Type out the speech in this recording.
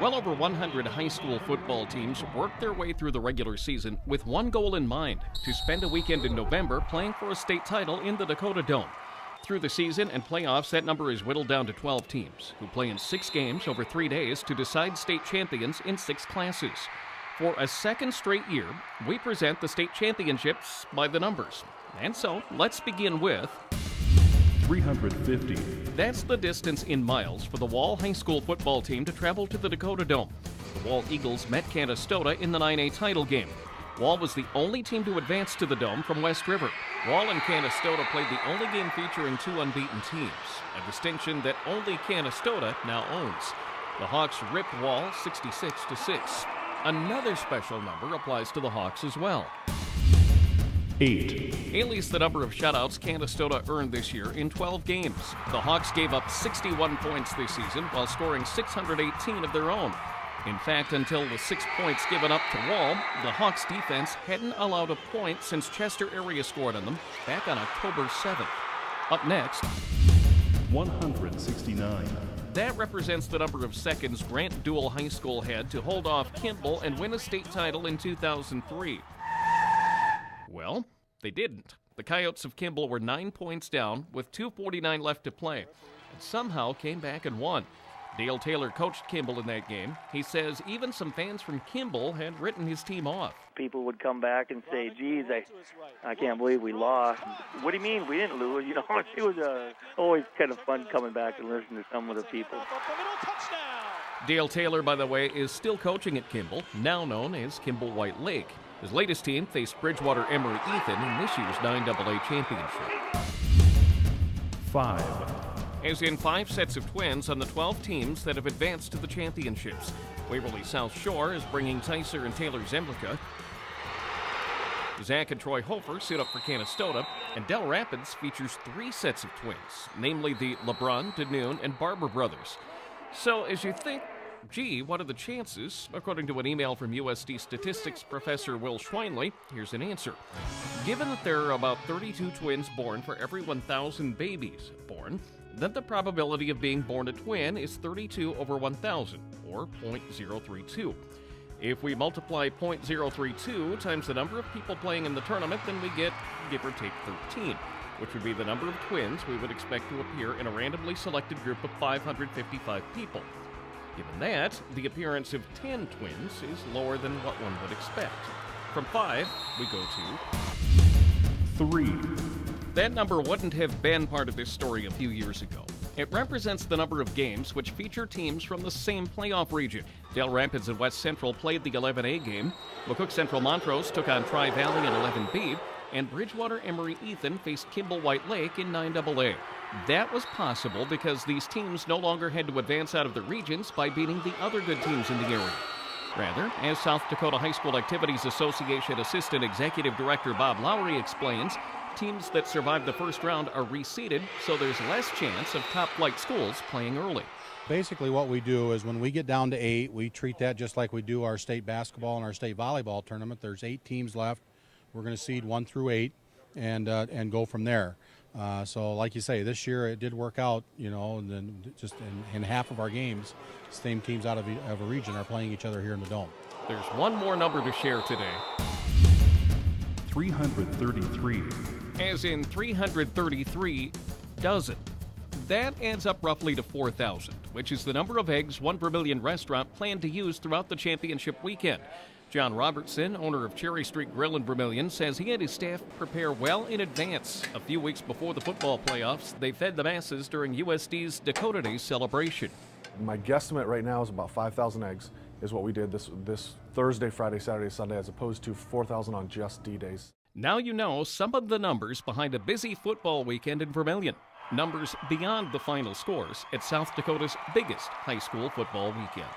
Well over 100 high school football teams worked their way through the regular season with one goal in mind: to spend a weekend in November playing for a state title in the Dakota Dome. Through the season and playoffs, that number is whittled down to 12 teams, who play in 6 games over 3 days to decide state champions in 6 classes. For a second straight year, we present the state championships by the numbers. And so, let's begin with 350. That's the distance in miles for the Wall High School football team to travel to the Dakota Dome. The Wall Eagles met Canastota in the 9A title game. Wall was the only team to advance to the Dome from West River. Wall and Canastota played the only game featuring 2 unbeaten teams, a distinction that only Canastota now owns. The Hawks ripped Wall 66-6. Another special number applies to the Hawks as well. 8. Haley's the number of shutouts Canastota earned this year in 12 games. The Hawks gave up 61 points this season while scoring 618 of their own. In fact, until the 6 points given up to Wall, the Hawks defense hadn't allowed a point since Chester area scored on them back on October 7th. Up next, 169. That represents the number of seconds Grant Dual High School had to hold off Kimball and win a state title in 2003. Well, they didn't. The Coyotes of Kimball were 9 points down with 2:49 left to play, and somehow came back and won. Dale Taylor coached Kimball in that game. He says even some fans from Kimball had written his team off. People would come back and say, geez, I can't believe we lost. What do you mean we didn't lose? You know, it was always kind of fun coming back and listening to some of the people. Dale Taylor, by the way, is still coaching at Kimball, now known as Kimball White Lake. His latest team faced Bridgewater Emory Ethan in this year's 9AA championship. 5. As in 5 sets of twins on the 12 teams that have advanced to the championships. Waverly South Shore is bringing Tyser and Taylor Zemlicka. Zach and Troy Hofer suit up for Canastota, and Del Rapids features 3 sets of twins, namely the LeBron, Danoon, and Barber brothers. So as you think, gee, what are the chances? According to an email from USD statistics professor Will Schweinley, here's an answer. Given that there are about 32 twins born for every 1,000 babies born, then the probability of being born a twin is 32 over 1,000, or 0.032. If we multiply 0.032 times the number of people playing in the tournament, then we get, give or take, 13, which would be the number of twins we would expect to appear in a randomly selected group of 555 people. Given that, the appearance of 10 twins is lower than what one would expect. From 5, we go to 3. That number wouldn't have been part of this story a few years ago. It represents the number of games which feature teams from the same playoff region. Dale Rapids and West Central played the 11A game. McCook Central Montrose took on Tri-Valley in 11B, and Bridgewater Emory Ethan faced Kimball White Lake in 9AA. That was possible because these teams no longer had to advance out of the regions by beating the other good teams in the area. Rather, as South Dakota High School Activities Association Assistant Executive Director Bob Lowry explains, teams that survive the first round are reseeded, so there's less chance of top-flight schools playing early. Basically what we do is when we get down to 8, we treat that just like we do our state basketball and our state volleyball tournament. There's 8 teams left. We're going to seed 1 through 8 and go from there. So like you say, this year it did work out, you know, and then just in half of our games, same teams out of a region are playing each other here in the Dome. There's one more number to share today. 333. As in 333 dozen. That adds up roughly to 4,000, which is the number of eggs one Vermilion restaurant planned to use throughout the championship weekend. John Robertson, owner of Cherry Street Grill in Vermilion, says he and his staff prepare well in advance. A few weeks before the football playoffs, they fed the masses during USD's Dakota Day celebration. My guesstimate right now is about 5,000 eggs is what we did this Thursday, Friday, Saturday, Sunday, as opposed to 4,000 on just D-days. Now you know some of the numbers behind a busy football weekend in Vermilion. Numbers beyond the final scores at South Dakota's biggest high school football weekend.